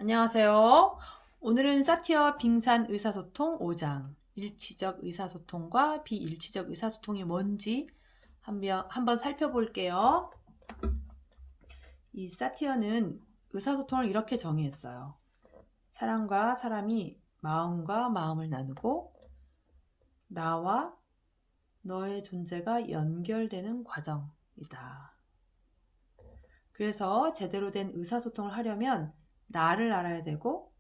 안녕하세요. 오늘은 사티어 빙산 의사소통 5장 일치적 의사소통과 비일치적 의사소통이 뭔지 한번 살펴볼게요. 이 사티어는 의사소통을 이렇게 정의했어요. 사람과 사람이 마음과 마음을 나누고 나와 너의 존재가 연결되는 과정이다. 그래서 제대로 된 의사소통을 하려면 나를 알아야 되고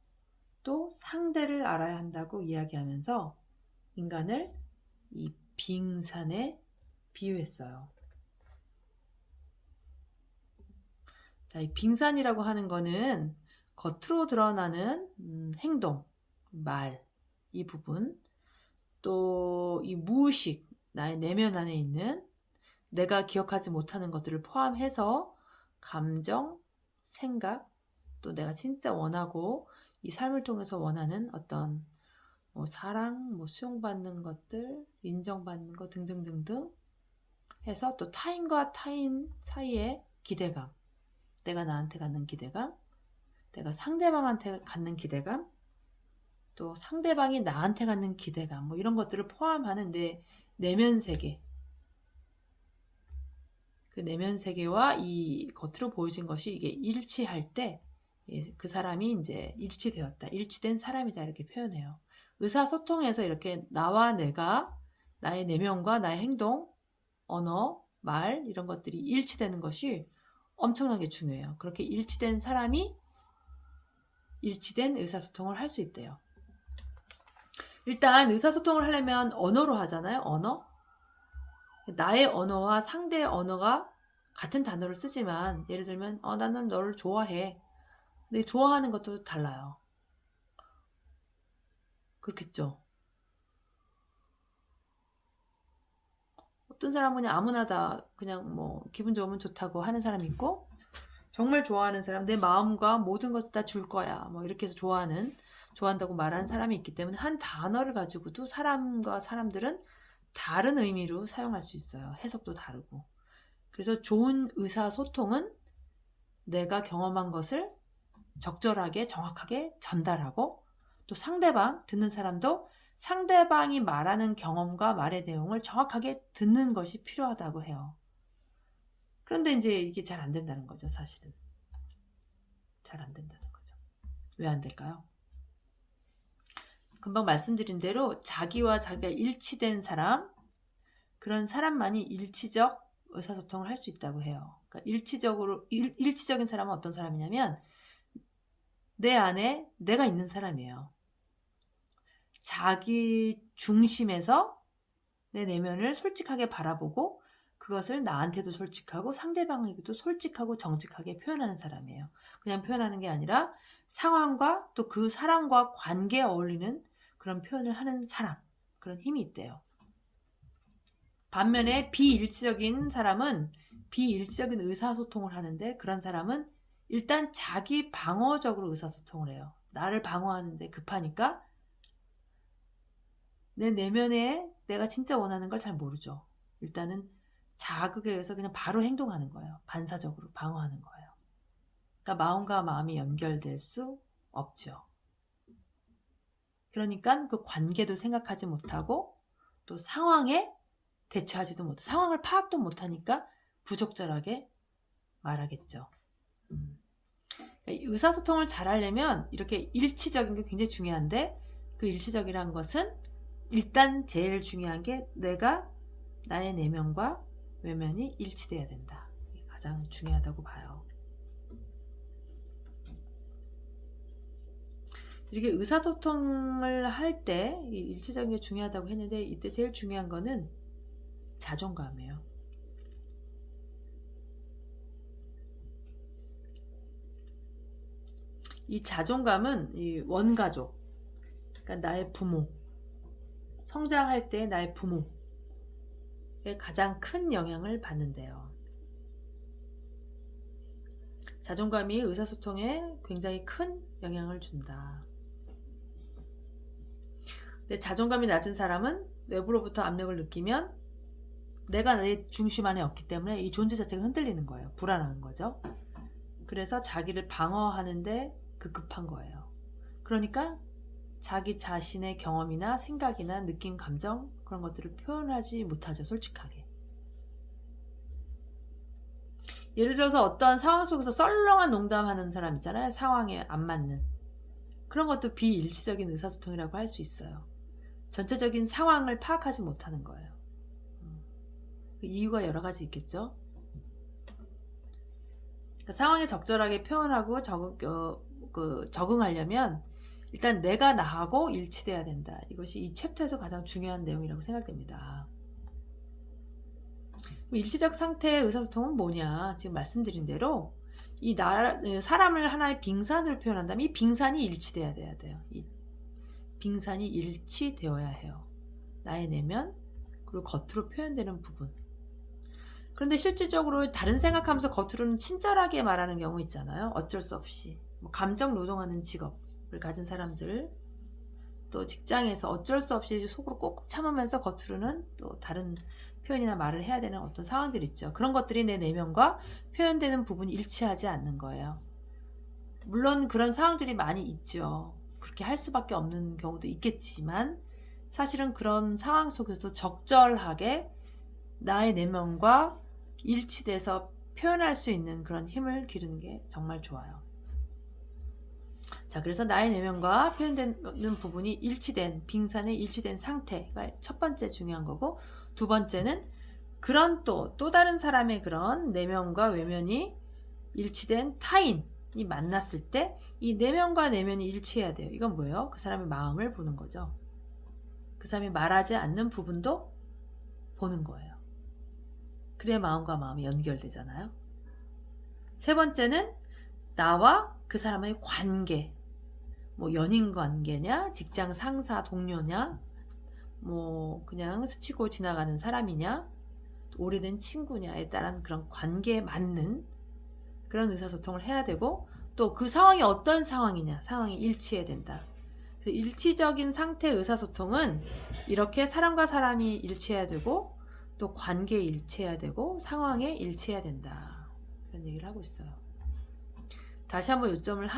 또 상대를 알아야 한다고 이야기하면서 인간을 이 빙산에 비유했어요. 자, 이 빙산이라고 하는 거는 겉으로 드러나는 행동, 말, 이 부분, 또 이 무의식, 나의 내면 안에 있는 내가 기억하지 못하는 것들을 포함해서 감정, 생각, 또 내가 진짜 원하고 이 삶을 통해서 원하는 어떤 사랑, 수용받는 것들, 인정받는 것 등등등등 해서 또 타인과 타인 사이의 기대감, 내가 나한테 갖는 기대감, 내가 상대방한테 갖는 기대감, 또 상대방이 나한테 갖는 기대감, 이런 것들을 포함하는 내 내면 세계. 그 내면 세계와 이 겉으로 보여진 것이 이게 일치할 때 그 사람이 이제 일치되었다, 일치된 사람이다 이렇게 표현해요. 의사소통에서 이렇게 나와 내가 나의 내면과 나의 행동, 언어, 말 이런 것들이 일치되는 것이 엄청나게 중요해요. 그렇게 일치된 사람이 일치된 의사소통을 할 수 있대요. 일단 의사소통을 하려면 언어로 하잖아요. 언어. 나의 언어와 상대의 언어가 같은 단어를 쓰지만 예를 들면 나는 너를 좋아해. 근데 좋아하는 것도 달라요. 그렇겠죠. 어떤 사람은 그냥 아무나 다 그냥 기분 좋으면 좋다고 하는 사람이 있고 정말 좋아하는 사람, 내 마음과 모든 것을 다 줄 거야 이렇게 해서 좋아한다고 말하는 사람이 있기 때문에 한 단어를 가지고도 사람과 사람들은 다른 의미로 사용할 수 있어요. 해석도 다르고. 그래서 좋은 의사소통은 내가 경험한 것을 적절하게 정확하게 전달하고 또 상대방, 듣는 사람도 상대방이 말하는 경험과 말의 내용을 정확하게 듣는 것이 필요하다고 해요. 그런데 이제 이게 잘 안 된다는 거죠, 사실은. 잘 안 된다는 거죠. 왜 안 될까요? 금방 말씀드린 대로 자기와 자기가 일치된 사람, 그런 사람만이 일치적 의사소통을 할 수 있다고 해요. 그러니까 일치적인 사람은 어떤 사람이냐면 내 안에 내가 있는 사람이에요. 자기 중심에서 내 내면을 솔직하게 바라보고 그것을 나한테도 솔직하고 상대방에게도 솔직하고 정직하게 표현하는 사람이에요. 그냥 표현하는 게 아니라 상황과 또 그 사람과 관계에 어울리는 그런 표현을 하는 사람, 그런 힘이 있대요. 반면에 비일치적인 사람은 비일치적인 의사소통을 하는데 그런 사람은 일단 자기 방어적으로 의사소통을 해요. 나를 방어하는데 급하니까 내 내면에 내가 진짜 원하는 걸 잘 모르죠. 일단은 자극에 의해서 그냥 바로 행동하는 거예요. 반사적으로 방어하는 거예요. 그러니까 마음과 마음이 연결될 수 없죠. 그러니까 그 관계도 생각하지 못하고 또 상황에 대처하지도 못하고 상황을 파악도 못하니까 부적절하게 말하겠죠. 그러니까 의사소통을 잘하려면 이렇게 일치적인 게 굉장히 중요한데 그 일치적이라는 것은 일단 제일 중요한 게 내가 나의 내면과 외면이 일치돼야 된다. 이게 가장 중요하다고 봐요. 이렇게 의사소통을 할 때 일치적인 게 중요하다고 했는데 이때 제일 중요한 거는 자존감이에요. 이 자존감은 이 원가족, 그러니까 나의 부모, 성장할 때 나의 부모에 가장 큰 영향을 받는데요. 자존감이 의사소통에 굉장히 큰 영향을 준다. 근데 자존감이 낮은 사람은 외부로부터 압력을 느끼면 내가 내 중심 안에 없기 때문에 이 존재 자체가 흔들리는 거예요. 불안한 거죠. 그래서 자기를 방어하는데 급급한 거예요. 그러니까 자기 자신의 경험이나 생각이나 느낌, 감정 그런 것들을 표현하지 못하죠. 솔직하게. 예를 들어서 어떤 상황 속에서 썰렁한 농담하는 사람 있잖아요. 상황에 안 맞는. 그런 것도 비일치적인 의사소통이라고 할 수 있어요. 전체적인 상황을 파악하지 못하는 거예요. 그 이유가 여러 가지 있겠죠. 그러니까 상황에 적절하게 표현하고 적응하려면 일단 내가 나하고 일치돼야 된다. 이것이 이 챕터에서 가장 중요한 내용이라고 생각됩니다. 일치적 상태의 의사소통은 뭐냐? 지금 말씀드린 대로 사람을 하나의 빙산으로 표현한다면 이 빙산이 일치돼야 돼요. 이 빙산이 일치되어야 해요. 나의 내면 그리고 겉으로 표현되는 부분. 그런데 실질적으로 다른 생각하면서 겉으로는 친절하게 말하는 경우 있잖아요. 어쩔 수 없이. 감정 노동하는 직업을 가진 사람들, 또 직장에서 어쩔 수 없이 속으로 꾹꾹 참으면서 겉으로는 또 다른 표현이나 말을 해야 되는 어떤 상황들이 있죠. 그런 것들이 내 내면과 표현되는 부분이 일치하지 않는 거예요. 물론 그런 상황들이 많이 있죠. 그렇게 할 수밖에 없는 경우도 있겠지만 사실은 그런 상황 속에서 적절하게 나의 내면과 일치돼서 표현할 수 있는 그런 힘을 기르는 게 정말 좋아요. 자, 그래서 나의 내면과 표현되는 부분이 일치된, 빙산의 일치된 상태가 첫 번째 중요한 거고, 두 번째는 그런 또 다른 사람의 그런 내면과 외면이 일치된 타인이 만났을 때 이 내면과 내면이 일치해야 돼요. 이건 뭐예요? 그 사람의 마음을 보는 거죠. 그 사람이 말하지 않는 부분도 보는 거예요. 그래야 마음과 마음이 연결되잖아요. 세 번째는 나와 그 사람의 관계, 연인 관계냐, 직장 상사 동료냐, 그냥 스치고 지나가는 사람이냐, 오래된 친구냐에 따른 그런 관계에 맞는 그런 의사소통을 해야 되고, 또 그 상황이 어떤 상황이냐, 상황이 일치해야 된다. 그래서 일치적인 상태의 의사소통은 이렇게 사람과 사람이 일치해야 되고, 또 관계에 일치해야 되고, 상황에 일치해야 된다. 그런 얘기를 하고 있어요. 다시 한번 요점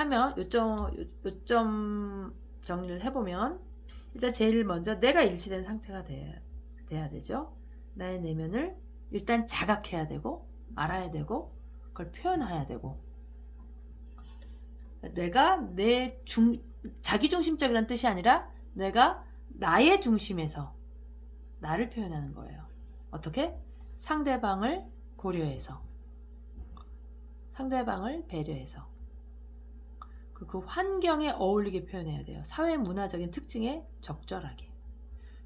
정리를 해보면, 일단 제일 먼저 내가 일치된 상태가 돼야 되죠. 나의 내면을 일단 자각해야 되고, 알아야 되고, 그걸 표현해야 되고, 내가 자기중심적이라는 뜻이 아니라 내가 나의 중심에서 나를 표현하는 거예요. 어떻게? 상대방을 고려해서, 상대방을 배려해서, 그 환경에 어울리게 표현해야 돼요. 사회 문화적인 특징에 적절하게.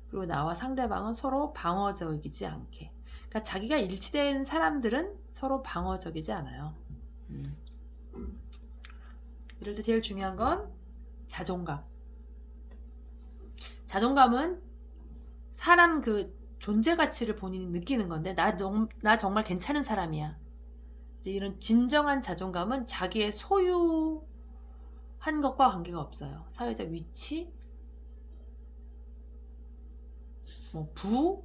그리고 나와 상대방은 서로 방어적이지 않게. 그러니까 자기가 일치된 사람들은 서로 방어적이지 않아요. 이럴 때 제일 중요한 건 자존감. 자존감은 사람 그 존재 가치를 본인이 느끼는 건데 나 정말 괜찮은 사람이야. 이제 이런 진정한 자존감은 자기의 소유한 것과 관계가 없어요. 사회적 위치, 부,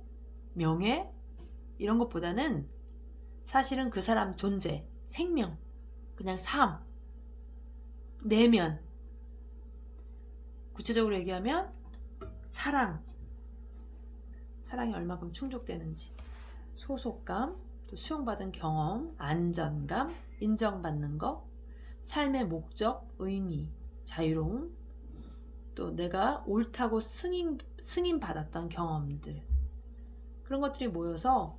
명예 이런 것보다는 사실은 그 사람 존재, 생명, 그냥 삶, 내면, 구체적으로 얘기하면 사랑이 얼마큼 충족되는지, 소속감, 또 수용받은 경험, 안전감, 인정받는 것, 삶의 목적, 의미, 자유로움, 또 내가 옳다고 승인받았던 경험들, 그런 것들이 모여서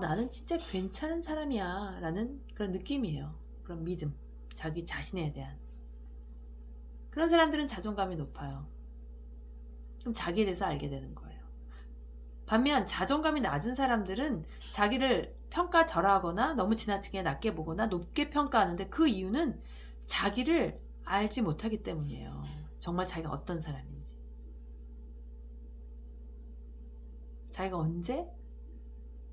나는 진짜 괜찮은 사람이야 라는 그런 느낌이에요. 그런 믿음, 자기 자신에 대한. 그런 사람들은 자존감이 높아요. 그럼 자기에 대해서 알게 되는 거예요. 반면 자존감이 낮은 사람들은 자기를 평가절하하거나 너무 지나치게 낮게 보거나 높게 평가하는데 그 이유는 자기를 알지 못하기 때문이에요. 정말 자기가 어떤 사람인지. 자기가 언제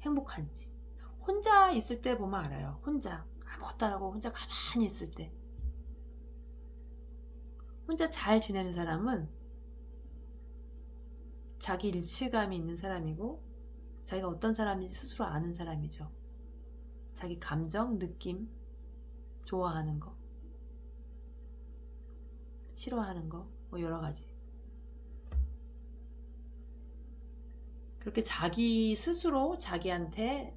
행복한지. 혼자 있을 때 보면 알아요. 혼자 아무것도 안 하고 혼자 가만히 있을 때. 혼자 잘 지내는 사람은 자기 일치감이 있는 사람이고 자기가 어떤 사람인지 스스로 아는 사람이죠. 자기 감정, 느낌, 좋아하는 거. 싫어하는 거, 뭐 여러 가지. 그렇게 자기 스스로 자기한테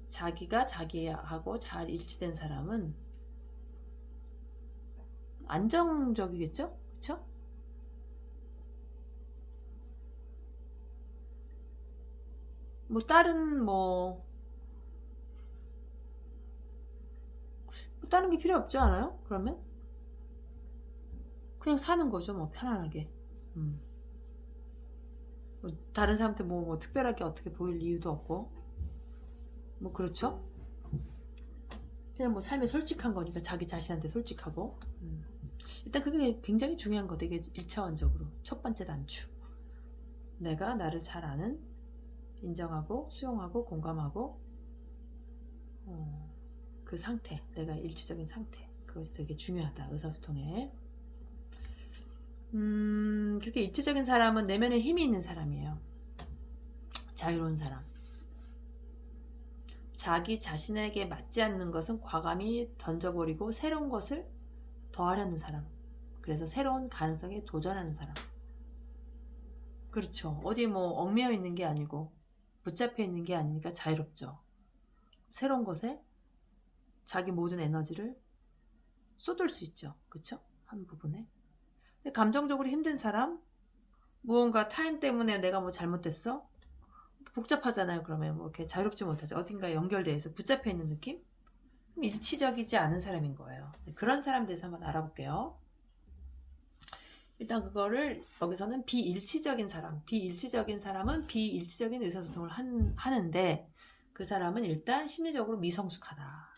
자기가 자기하고 잘 일치된 사람은 안정적이겠죠? 그쵸? 뭐 다른 다른 게 필요 없지 않아요? 그러면 그냥 사는 거죠, 뭐 편안하게. 뭐 다른 사람한테 뭐 특별하게 어떻게 보일 이유도 없고, 뭐 그렇죠? 그냥 뭐 삶에 솔직한 거니까 자기 자신한테 솔직하고. 일단 그게 굉장히 중요한 거, 되게 1차원적으로 첫 번째 단추. 내가 나를 잘 아는, 인정하고 수용하고 공감하고 그 상태, 내가 일치적인 상태, 그것이 되게 중요하다, 의사소통에. 그렇게 일치적인 사람은 내면에 힘이 있는 사람이에요. 자유로운 사람. 자기 자신에게 맞지 않는 것은 과감히 던져버리고 새로운 것을 더하려는 사람. 그래서 새로운 가능성에 도전하는 사람. 그렇죠. 어디 뭐 얽매여 있는 게 아니고 붙잡혀 있는 게 아니니까 자유롭죠. 새로운 것에 자기 모든 에너지를 쏟을 수 있죠. 그렇죠? 한 부분에. 근데 감정적으로 힘든 사람, 무언가 타인 때문에 내가 뭐 잘못됐어? 복잡하잖아요. 그러면 뭐 이렇게 자유롭지 못하죠. 어딘가 연결되어 있어 붙잡혀 있는 느낌? 일치적이지 않은 사람인 거예요. 그런 사람에 대해서 한번 알아볼게요. 일단 그거를 여기서는 비일치적인 사람, 비일치적인 사람은 비일치적인 의사소통을 하는데 그 사람은 일단 심리적으로 미성숙하다.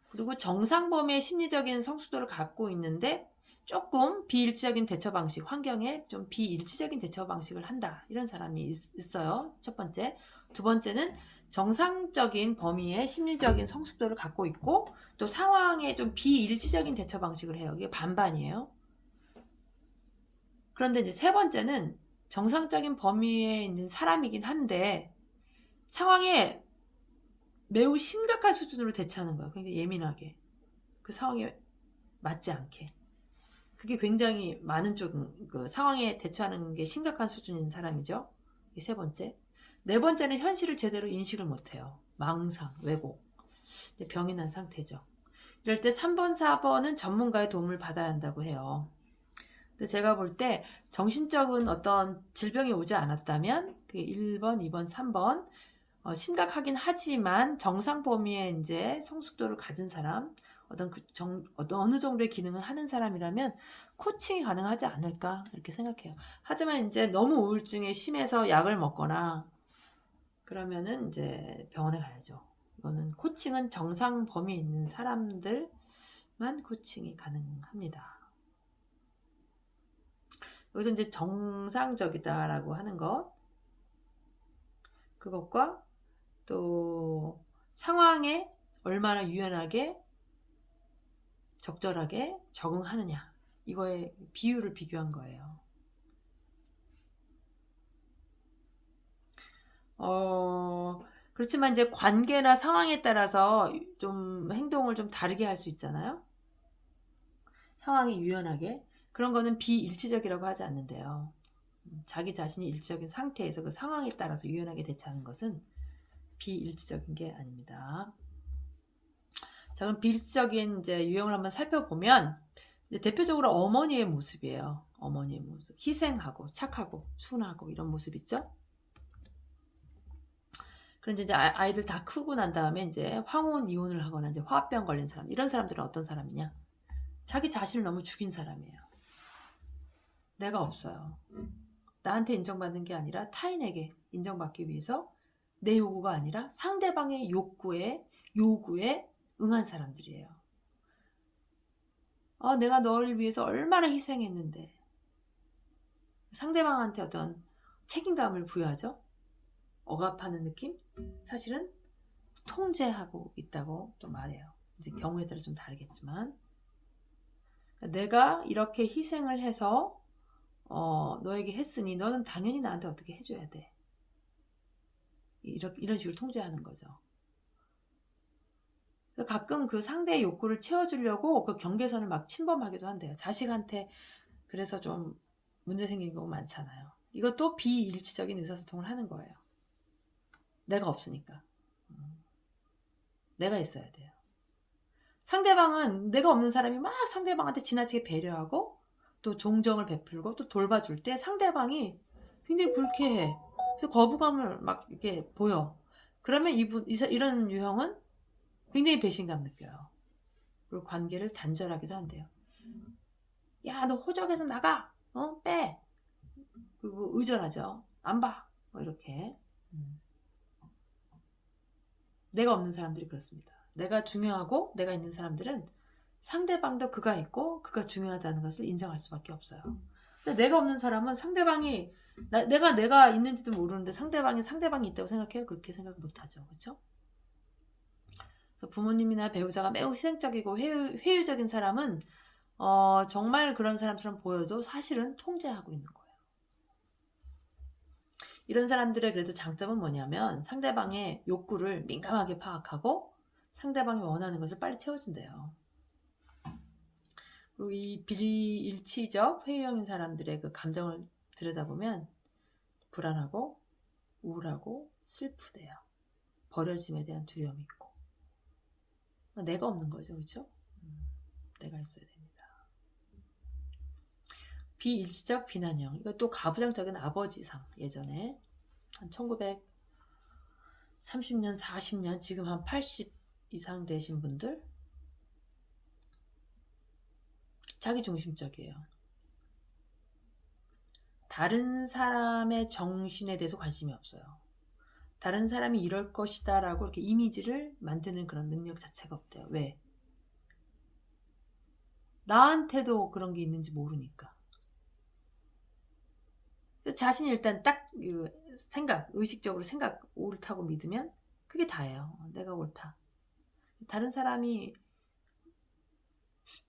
그리고 정상범위의 심리적인 성숙도를 갖고 있는데 조금 비일치적인 대처 방식, 환경에 좀 비일치적인 대처 방식을 한다. 이런 사람이 있어요. 첫 번째. 두 번째는 정상적인 범위의 심리적인 성숙도를 갖고 있고 또 상황에 좀 비일치적인 대처 방식을 해요. 이게 반반이에요. 그런데 이제 세 번째는 정상적인 범위에 있는 사람이긴 한데 상황에 매우 심각한 수준으로 대처하는 거예요. 굉장히 예민하게. 그 상황에 맞지 않게. 그게 굉장히 많은 그 상황에 대처하는 게 심각한 수준인 사람이죠. 이 세 번째. 네 번째는 현실을 제대로 인식을 못해요. 망상, 왜곡. 병이 난 상태죠. 이럴 때 3번, 4번은 전문가의 도움을 받아야 한다고 해요. 근데 제가 볼 때 정신적인 어떤 질병이 오지 않았다면 그 1번, 2번, 3번 심각하긴 하지만 정상 범위의 이제 성숙도를 가진 사람, 어느 정도의 기능을 하는 사람이라면 코칭이 가능하지 않을까 이렇게 생각해요. 하지만 이제 너무 우울증에 심해서 약을 먹거나 그러면은 이제 병원에 가야죠. 이거는 코칭은 정상 범위에 있는 사람들만 코칭이 가능합니다. 여기서 이제 정상적이다라고 하는 것, 그것과 또 상황에 얼마나 유연하게 적절하게 적응하느냐, 이거의 비율을 비교한 거예요. 그렇지만 이제 관계나 상황에 따라서 좀 행동을 좀 다르게 할 수 있잖아요. 상황이 유연하게. 그런 거는 비일치적이라고 하지 않는데요. 자기 자신이 일치적인 상태에서 그 상황에 따라서 유연하게 대처하는 것은 비일치적인 게 아닙니다. 자, 그럼 비일치적인 이제 유형을 한번 살펴보면 이제 대표적으로 어머니의 모습이에요. 어머니의 모습. 희생하고 착하고 순하고 이런 모습 있죠? 그런데 이제 아이들 다 크고 난 다음에 이제 황혼 이혼을 하거나 이제 화병 걸린 사람, 이런 사람들은 어떤 사람이냐? 자기 자신을 너무 죽인 사람이에요. 내가 없어요. 나한테 인정받는 게 아니라 타인에게 인정받기 위해서 내 요구가 아니라 상대방의 요구에 응한 사람들이에요. 내가 너를 위해서 얼마나 희생했는데. 상대방한테 어떤 책임감을 부여하죠. 억압하는 느낌? 사실은 통제하고 있다고 또 말해요. 이제 경우에 따라 좀 다르겠지만, 내가 이렇게 희생을 해서 너에게 했으니 너는 당연히 나한테 어떻게 해줘야 돼. 이런 식으로 통제하는 거죠. 가끔 그 상대의 욕구를 채워주려고 그 경계선을 막 침범하기도 한대요. 자식한테 그래서 좀 문제 생긴 경우 많잖아요. 이것도 비일치적인 의사소통을 하는 거예요. 내가 없으니까. 내가 있어야 돼요. 상대방은 내가 없는 사람이 막 상대방한테 지나치게 배려하고 또 종정을 베풀고 또 돌봐줄 때 상대방이 굉장히 불쾌해. 그래서 거부감을 막 이렇게 보여. 그러면 이런 유형은 굉장히 배신감 느껴요. 그리고 관계를 단절하기도 한대요. 야, 너 호적에서 나가! 빼! 그리고 의존하죠. 안 봐! 뭐 이렇게. 내가 없는 사람들이 그렇습니다. 내가 중요하고 내가 있는 사람들은 상대방도 그가 있고 그가 중요하다는 것을 인정할 수밖에 없어요. 근데 내가 없는 사람은 상대방이 내가 있는지도 모르는데 상대방이 있다고 생각해요? 그렇게 생각 못하죠. 그렇죠? 그래서 부모님이나 배우자가 매우 희생적이고 회유적인 사람은 정말 그런 사람처럼 보여도 사실은 통제하고 있는 거예요. 이런 사람들의 그래도 장점은 뭐냐면 상대방의 욕구를 민감하게 파악하고 상대방이 원하는 것을 빨리 채워준대요. 그리고 이 비일치적 회유형인 사람들의 그 감정을 들여다보면 불안하고 우울하고 슬프대요. 버려짐에 대한 두려움이 있고. 내가 없는 거죠. 그렇죠? 내가 있어야 됩니다. 비일치적 비난형. 이것도 가부장적인 아버지상. 예전에 한 1930년, 40년, 지금 한 80 이상 되신 분들 자기중심적이에요. 다른 사람의 정신에 대해서 관심이 없어요. 다른 사람이 이럴 것이다 라고 이렇게 이미지를 만드는 그런 능력 자체가 없대요. 왜? 나한테도 그런 게 있는지 모르니까. 자신이 일단 딱 의식적으로 옳다고 믿으면 그게 다예요. 내가 옳다. 다른 사람이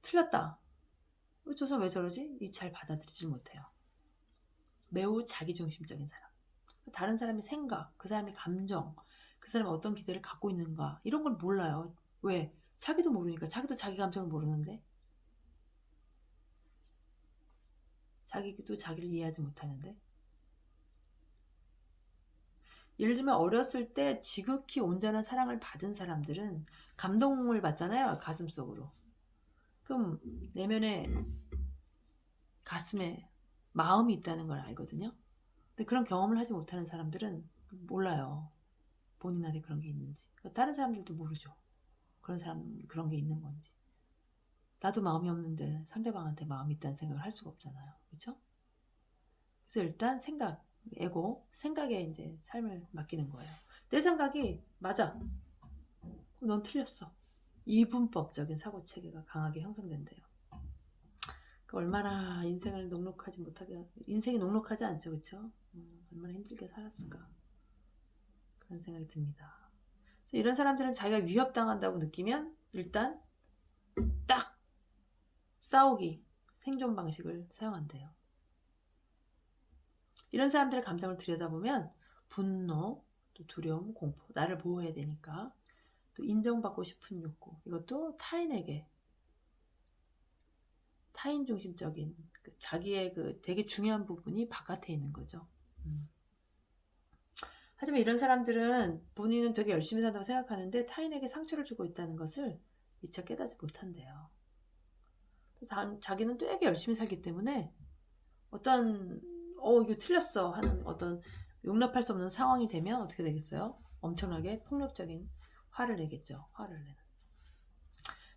틀렸다. 저 사람 왜 저러지? 잘 받아들이질 못해요. 매우 자기중심적인 사람. 다른 사람의 생각, 그 사람의 감정, 그 사람이 어떤 기대를 갖고 있는가 이런 걸 몰라요. 왜? 자기도 모르니까. 자기도 자기 감정을 모르는데 자기도 자기를 이해하지 못하는데 예를 들면 어렸을 때 지극히 온전한 사랑을 받은 사람들은 감동을 받잖아요. 가슴속으로. 그럼 내면에 가슴에 마음이 있다는 걸 알거든요. 근데 그런 경험을 하지 못하는 사람들은 몰라요. 본인 안에 그런 게 있는지. 그러니까 다른 사람들도 모르죠. 그런 게 있는 건지. 나도 마음이 없는데 상대방한테 마음이 있다는 생각을 할 수가 없잖아요. 그렇죠? 그래서 일단 생각에 이제 삶을 맡기는 거예요. 내 생각이 맞아. 넌 틀렸어. 이분법적인 사고 체계가 강하게 형성된대요. 얼마나 인생이 녹록하지 않죠, 그렇죠? 얼마나 힘들게 살았을까 그런 생각이 듭니다. 이런 사람들은 자기가 위협당한다고 느끼면 일단 딱 싸우기, 생존 방식을 사용한대요. 이런 사람들의 감정을 들여다보면 분노, 또 두려움, 공포, 나를 보호해야 되니까 또 인정받고 싶은 욕구, 이것도 타인 중심적인 자기의 되게 중요한 부분이 바깥에 있는 거죠. 하지만 이런 사람들은 본인은 되게 열심히 산다고 생각하는데 타인에게 상처를 주고 있다는 것을 미처 깨닫지 못한대요. 또 자기는 되게 열심히 살기 때문에 어떤 이거 틀렸어 하는 어떤 용납할 수 없는 상황이 되면 어떻게 되겠어요? 엄청나게 폭력적인 화를 내겠죠. 화를 내는.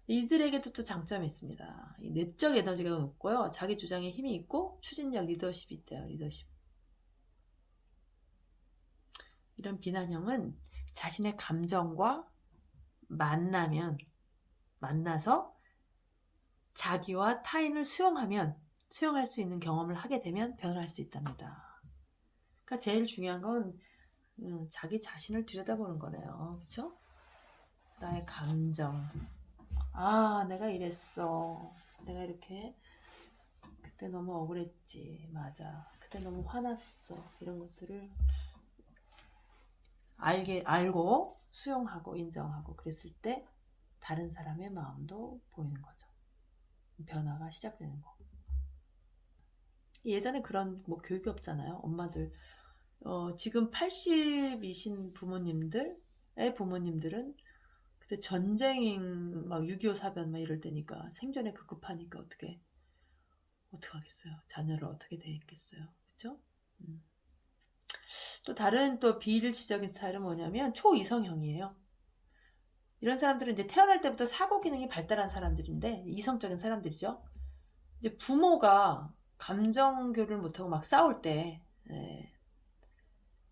이들에게도 또 장점이 있습니다. 내적 에너지가 높고요. 자기 주장에 힘이 있고 추진력, 리더십이 있대요. 리더십. 이런 비난형은 자신의 감정과 만나서 자기와 타인을 수용할 수 있는 경험을 하게 되면 변화할 수 있답니다. 그러니까 제일 중요한 건 자기 자신을 들여다보는 거네요. 그렇죠? 나의 감정. 내가 이랬어. 내가 이렇게 그때 너무 억울했지. 맞아. 그때 너무 화났어. 이런 것들을 알고 수용하고 인정하고 그랬을 때 다른 사람의 마음도 보이는 거죠. 변화가 시작되는 거. 예전에 그런 뭐 교육이 없잖아요. 엄마들 지금 80이신 부모님들의 부모님들은 그때 전쟁 막 6.25 사변 막 이럴 때니까 생존에 급급하니까 어떻게 하겠어요. 자녀를 어떻게 대했겠어요. 그렇죠? 또 다른 또 비일치적인 스타일은 뭐냐면 초이성형이에요. 이런 사람들은 이제 태어날 때부터 사고 기능이 발달한 사람들인데 이성적인 사람들이죠. 이제 부모가 감정 교류를 못하고 막 싸울 때,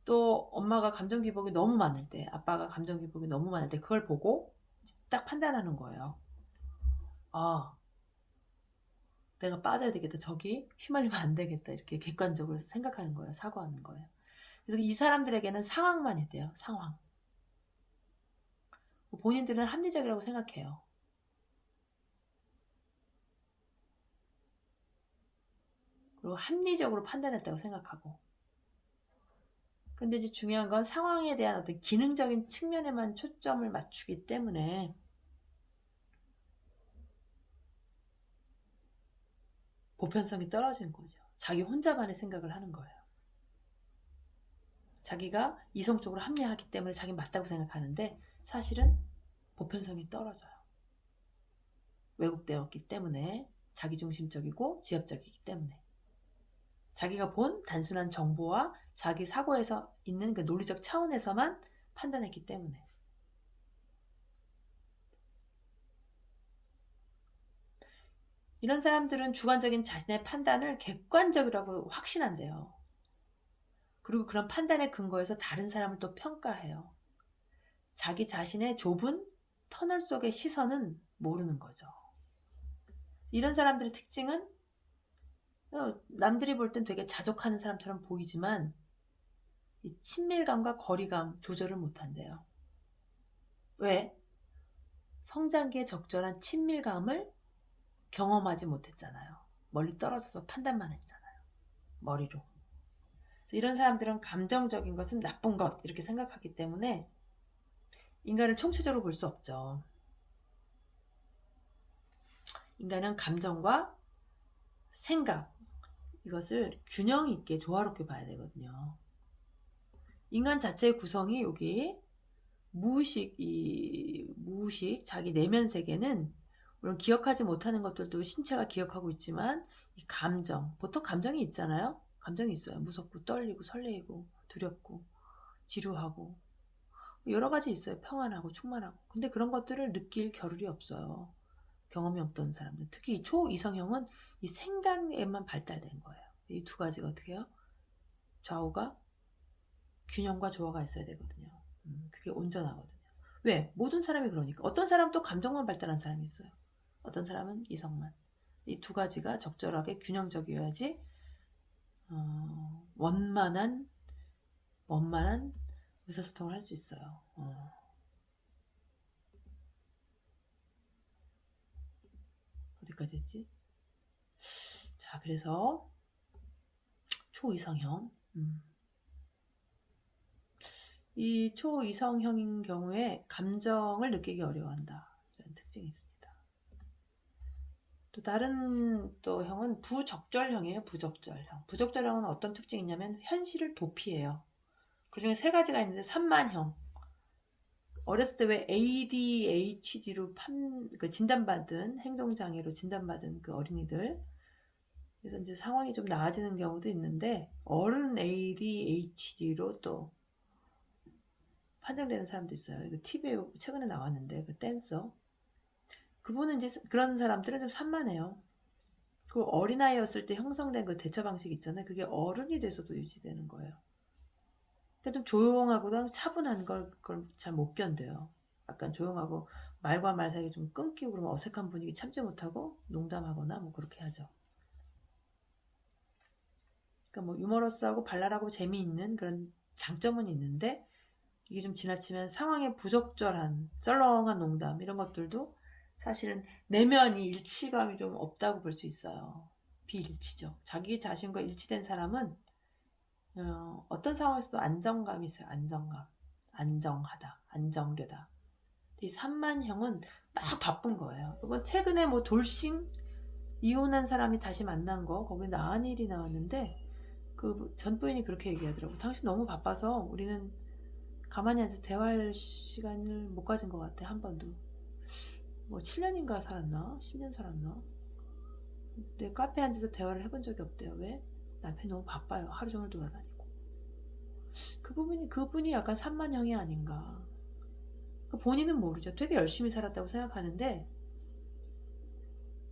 또 엄마가 감정 기복이 너무 많을 때, 아빠가 감정 기복이 너무 많을 때 그걸 보고 딱 판단하는 거예요. 아, 내가 빠져야 되겠다. 저기 휘말리면 안 되겠다. 이렇게 객관적으로 생각하는 거예요. 사고하는 거예요. 그래서 이 사람들에게는 상황만 있대요. 상황. 본인들은 합리적이라고 생각해요. 그리고 합리적으로 판단했다고 생각하고. 근데 이제 중요한 건 상황에 대한 어떤 기능적인 측면에만 초점을 맞추기 때문에 보편성이 떨어지는 거죠. 자기 혼자만의 생각을 하는 거예요. 자기가 이성적으로 합리하기 때문에 자기 맞다고 생각하는데 사실은 보편성이 떨어져요. 왜곡되었기 때문에 자기중심적이고 지엽적이기 때문에 자기가 본 단순한 정보와 자기 사고에서 있는 그 논리적 차원에서만 판단했기 때문에 이런 사람들은 주관적인 자신의 판단을 객관적이라고 확신한대요. 그리고 그런 판단의 근거에서 다른 사람을 또 평가해요. 자기 자신의 좁은 터널 속의 시선은 모르는 거죠. 이런 사람들의 특징은 남들이 볼 땐 되게 자족하는 사람처럼 보이지만 이 친밀감과 거리감 조절을 못한대요. 왜? 성장기에 적절한 친밀감을 경험하지 못했잖아요. 멀리 떨어져서 판단만 했잖아요. 머리로. 그래서 이런 사람들은 감정적인 것은 나쁜 것 이렇게 생각하기 때문에 인간을 총체적으로 볼 수 없죠. 인간은 감정과 생각 이것을 균형 있게 조화롭게 봐야 되거든요. 인간 자체의 구성이 여기 무의식 자기 내면 세계는 물론 기억하지 못하는 것들도 신체가 기억하고 있지만 이 감정, 보통 감정이 있잖아요. 감정이 있어요. 무섭고 떨리고 설레이고 두렵고 지루하고 여러 가지 있어요. 평안하고 충만하고. 근데 그런 것들을 느낄 겨를이 없어요. 경험이 없던 사람들. 특히 이 초이성형은 이 생각에만 발달된 거예요. 이 두 가지가 어떻게 해요? 좌우가 균형과 조화가 있어야 되거든요. 그게 온전하거든요. 왜? 모든 사람이 그러니까. 어떤 사람은 또 감정만 발달한 사람이 있어요. 어떤 사람은 이성만. 이 두 가지가 적절하게 균형적이어야지 원만한 의사소통을 할 수 있어요. 어디까지 했지? 자, 그래서 초이성형. 이 초이성형인 경우에 감정을 느끼기 어려워한다. 이런 특징이 있습니다. 또 다른 또 형은 부적절형이에요. 부적절형. 부적절형은 어떤 특징이 있냐면 현실을 도피해요. 그중에 세 가지가 있는데 산만형. 어렸을 때 왜 ADHD로 진단받은 행동장애로 진단받은 그 어린이들 그래서 이제 상황이 좀 나아지는 경우도 있는데 어른 ADHD로 또 판정되는 사람도 있어요. 이거 TV에 최근에 나왔는데 그 댄서 그분은 이제 그런 사람들은 좀 산만해요. 그 어린아이였을 때 형성된 그 대처 방식 있잖아요. 그게 어른이 돼서도 유지되는 거예요. 그러니까 좀 조용하고 차분한 걸 잘 못 견뎌요. 약간 조용하고 말과 말 사이에 좀 끊기고 그러면 어색한 분위기 참지 못하고 농담하거나 뭐 그렇게 하죠. 그러니까 뭐 유머러스하고 발랄하고 재미있는 그런 장점은 있는데 이게 좀 지나치면 상황에 부적절한 썰렁한 농담 이런 것들도 사실은 내면이 일치감이 좀 없다고 볼 수 있어요. 비일치적. 자기 자신과 일치된 사람은 어떤 상황에서도 안정감이 있어요. 안정감. 안정하다. 안정되다. 이 산만형은 막 바쁜 거예요. 이번 최근에 뭐 돌싱 이혼한 사람이 다시 만난 거 거기 나은 일이 나왔는데 그 전 부인이 그렇게 얘기하더라고. 당신 너무 바빠서 우리는 가만히 앉아서 대화할 시간을 못 가진 것 같아. 한 번도. 뭐 7년인가 살았나? 10년 살았나? 근데 카페에 앉아서 대화를 해본 적이 없대요. 왜? 남편이 너무 바빠요. 하루 종일 돌아다니고. 그분이 약간 산만형이 아닌가. 본인은 모르죠. 되게 열심히 살았다고 생각하는데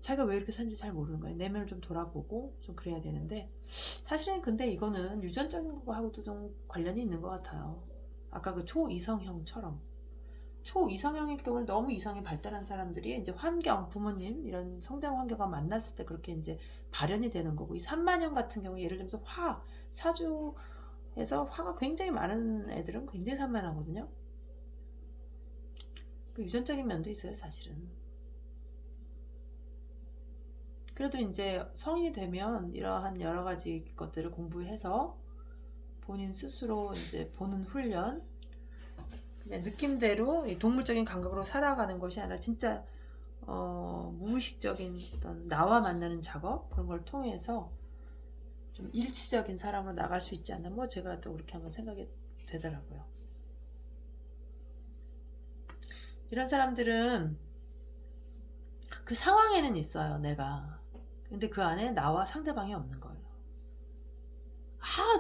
자기가 왜 이렇게 사는지 잘 모르는 거예요. 내면을 좀 돌아보고 좀 그래야 되는데 사실은 근데 이거는 유전적인 거하고도 좀 관련이 있는 것 같아요. 아까 그 초이성형처럼 초이성형일 경우는 너무 이성이 발달한 사람들이 이제 환경, 부모님 이런 성장 환경과 만났을 때 그렇게 이제 발현이 되는 거고 이 산만형 같은 경우 예를 들면서 사주에서 화가 굉장히 많은 애들은 굉장히 산만하거든요. 그 유전적인 면도 있어요, 사실은. 그래도 이제 성인이 되면 이러한 여러 가지 것들을 공부해서 본인 스스로 이제 보는 훈련, 그냥 느낌대로 동물적인 감각으로 살아가는 것이 아니라 진짜 무의식적인 어떤 나와 만나는 작업 그런 걸 통해서 좀 일치적인 사람으로 나갈 수 있지 않나 뭐 제가 또 그렇게 한번 생각이 되더라고요. 이런 사람들은 그 상황에는 있어요, 내가. 근데 그 안에 나와 상대방이 없는 거예요.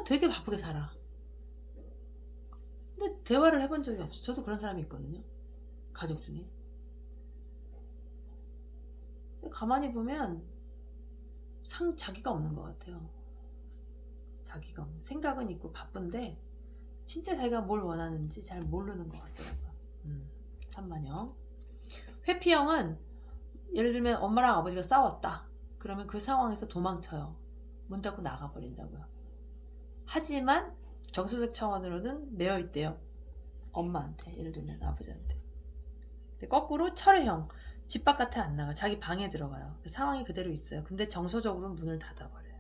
되게 바쁘게 살아. 근데 대화를 해본 적이 없어. 저도 그런 사람이 있거든요. 가족 중에. 근데 가만히 보면 자기가 없는 것 같아요. 자기가 없는. 생각은 있고 바쁜데 진짜 자기가 뭘 원하는지 잘 모르는 것 같더라고요. 산만형. 회피형은 예를 들면 엄마랑 아버지가 싸웠다. 그러면 그 상황에서 도망쳐요. 문 닫고 나가버린다고요. 하지만 정서적 차원으로는 매여 있대요. 엄마한테, 예를 들면 아버지한테. 근데 거꾸로 철회형, 집 바깥에 안 나가. 자기 방에 들어가요. 그 상황이 그대로 있어요. 근데 정서적으로 문을 닫아버려요.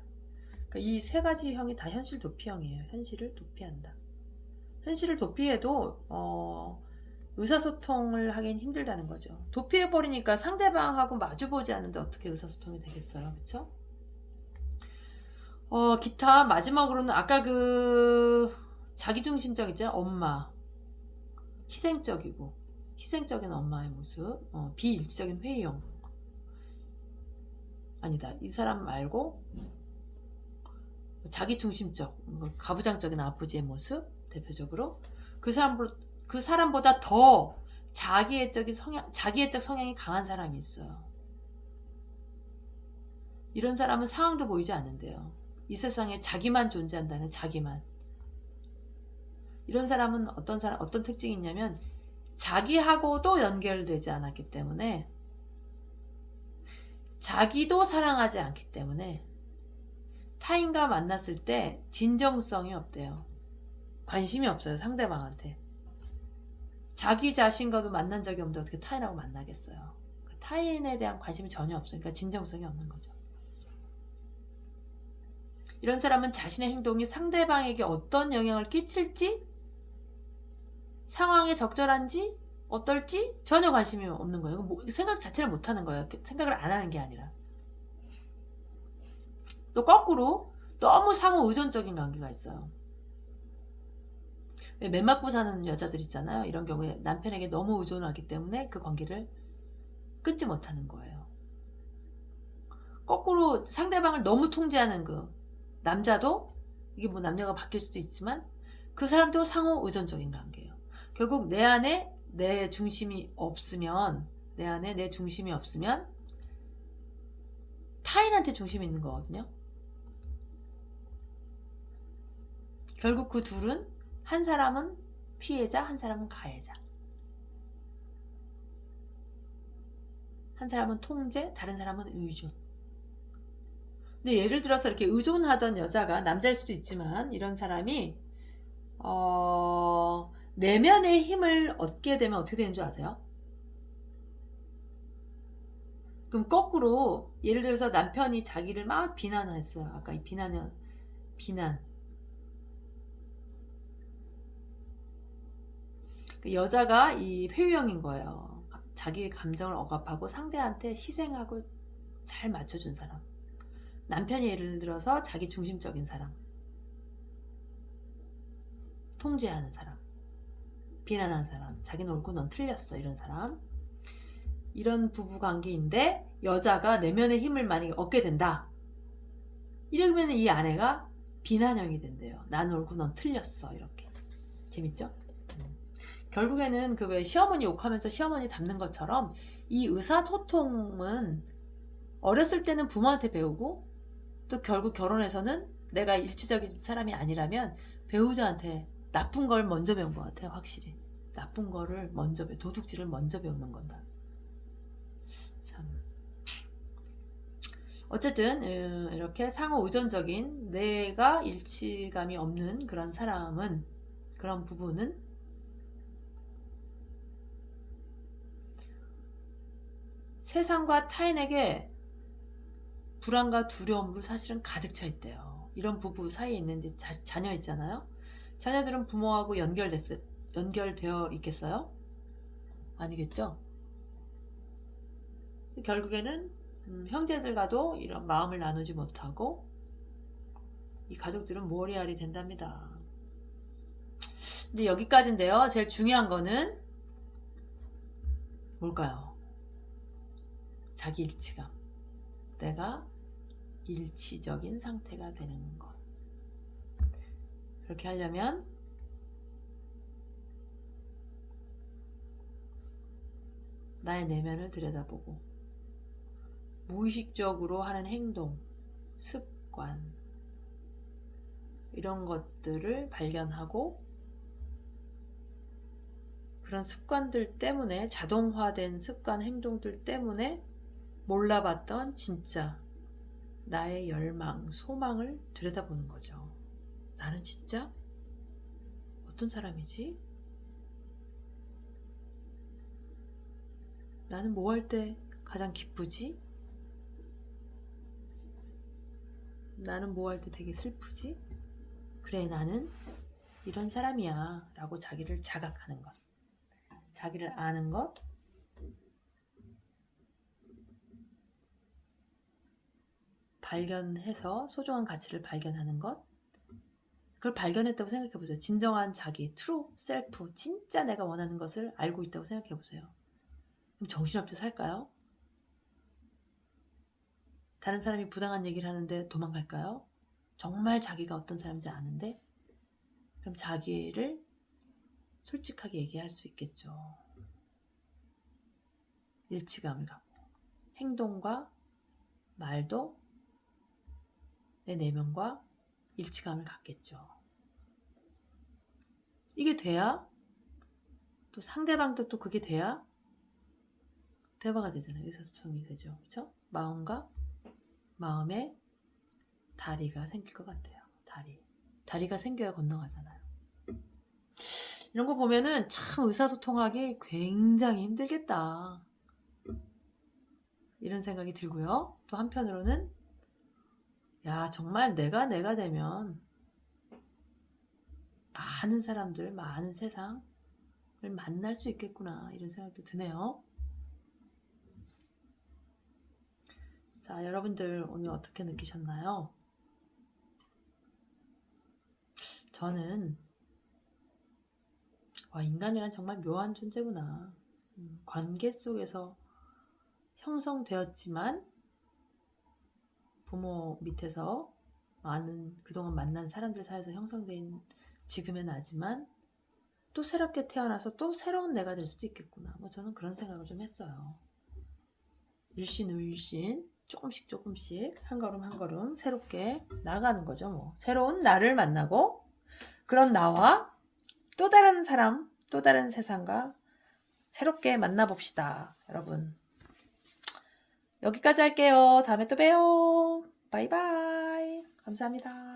그러니까 이 세 가지 형이 다 현실 도피형이에요. 현실을 도피한다. 현실을 도피해도 의사소통을 하긴 힘들다는 거죠. 도피해버리니까 상대방하고 마주보지 않는데 어떻게 의사소통이 되겠어요. 그쵸? 기타 마지막으로는 아까 그 자기중심적 있잖아요. 엄마. 희생적인 엄마의 모습. 비일치적인 회의형. 아니다. 이 사람 말고 자기중심적, 가부장적인 아버지의 모습 대표적으로 그 사람보다 더 자기애적 성향이 강한 사람이 있어요. 이런 사람은 상황도 보이지 않는데요. 이 세상에 자기만 존재한다는 자기만. 이런 사람은 어떤 특징이 있냐면 자기하고도 연결되지 않았기 때문에 자기도 사랑하지 않기 때문에 타인과 만났을 때 진정성이 없대요. 관심이 없어요, 상대방한테. 자기 자신과도 만난 적이 없는데 어떻게 타인하고 만나겠어요. 타인에 대한 관심이 전혀 없으니까 진정성이 없는 거죠. 이런 사람은 자신의 행동이 상대방에게 어떤 영향을 끼칠지, 상황에 적절한지, 어떨지 전혀 관심이 없는 거예요. 생각 자체를 못하는 거예요. 생각을 안 하는 게 아니라. 또 거꾸로 너무 상호 의존적인 관계가 있어요. 맨 맞고 사는 여자들 있잖아요. 이런 경우에 남편에게 너무 의존하기 때문에 그 관계를 끊지 못하는 거예요. 거꾸로 상대방을 너무 통제하는 그 남자도, 이게 뭐 남녀가 바뀔 수도 있지만 그 사람도 상호 의존적인 관계예요. 결국 내 안에 내 중심이 없으면 타인한테 중심이 있는 거거든요. 결국 그 둘은 한 사람은 피해자, 한 사람은 가해자. 한 사람은 통제, 다른 사람은 의존. 근데 예를 들어서 이렇게 의존하던 여자가 남자일 수도 있지만 이런 사람이 내면의 힘을 얻게 되면 어떻게 되는 줄 아세요? 그럼 거꾸로 예를 들어서 남편이 자기를 막 비난했어요. 아까 이 비난. 그 여자가 이 회유형인 거예요. 자기 감정을 억압하고 상대한테 희생하고 잘 맞춰준 사람. 남편이 예를 들어서 자기 중심적인 사람, 통제하는 사람, 비난하는 사람, 자기는 옳고 넌 틀렸어 이런 사람. 이런 부부관계인데 여자가 내면의 힘을 만약에 얻게 된다. 이러면 이 아내가 비난형이 된대요. 난 옳고 넌 틀렸어. 이렇게. 재밌죠? 결국에는 그 왜 시어머니 욕하면서 시어머니 닮는 것처럼 이 의사소통은 어렸을 때는 부모한테 배우고 또 결국 결혼해서는 내가 일치적인 사람이 아니라면 배우자한테 나쁜 걸 먼저 배운 것 같아요. 확실히. 나쁜 거를 먼저 도둑질을 먼저 배우는 건다. 참. 어쨌든 이렇게 상호 의존적인 내가 일치감이 없는 그런 사람은, 그런 부부는 세상과 타인에게 불안과 두려움으로 사실은 가득 차 있대요. 이런 부부 사이에 있는 이제 자녀 있잖아요. 자녀들은 부모하고 연결되어 있겠어요? 아니겠죠? 결국에는 형제들과도 이런 마음을 나누지 못하고 이 가족들은 모래알이 된답니다. 이제 여기까지인데요. 제일 중요한 거는 뭘까요? 자기 일치감. 내가 일치적인 상태가 되는 것. 그렇게 하려면 나의 내면을 들여다보고 무의식적으로 하는 행동, 습관 이런 것들을 발견하고 그런 습관들 때문에, 자동화된 습관 행동들 때문에 몰라봤던 진짜 나의 열망, 소망을 들여다보는 거죠. 나는 진짜 어떤 사람이지? 나는 뭐 할 때 가장 기쁘지? 나는 뭐 할 때 되게 슬프지? 그래, 나는 이런 사람이야 라고 자기를 자각하는 것, 자기를 아는 것, 발견해서 소중한 가치를 발견하는 것, 그걸 발견했다고 생각해보세요. 진정한 자기, 트루 셀프, 진짜 내가 원하는 것을 알고 있다고 생각해보세요. 그럼 정신없이 살까요? 다른 사람이 부당한 얘기를 하는데 도망갈까요? 정말 자기가 어떤 사람인지 아는데? 그럼 자기를 솔직하게 얘기할 수 있겠죠. 일치감을 갖고 행동과 말도 내 내면과 일치감을 갖겠죠. 이게 돼야 또 상대방도 또 그게 돼야 대화가 되잖아요. 의사소통이 되죠. 그렇죠? 마음과 마음에 다리가 생길 것 같아요. 다리가 생겨야 건너가잖아요. 이런 거 보면은 참 의사소통하기 굉장히 힘들겠다. 이런 생각이 들고요. 또 한편으로는 야, 정말 내가 되면 많은 사람들, 많은 세상을 만날 수 있겠구나. 이런 생각도 드네요. 자, 여러분들 오늘 어떻게 느끼셨나요? 저는 인간이란 정말 묘한 존재구나. 관계 속에서 형성되었지만 부모 밑에서 많은 그동안 만난 사람들 사이에서 형성된 지금의 나지만 또 새롭게 태어나서 또 새로운 내가 될 수도 있겠구나. 저는 그런 생각을 좀 했어요. 일신의일신 조금씩 한 걸음 새롭게 나아가는 거죠. 새로운 나를 만나고 그런 나와 또 다른 사람, 또 다른 세상과 새롭게 만나봅시다. 여러분. 여기까지 할게요. 다음에 또 봬요. 바이바이. 감사합니다.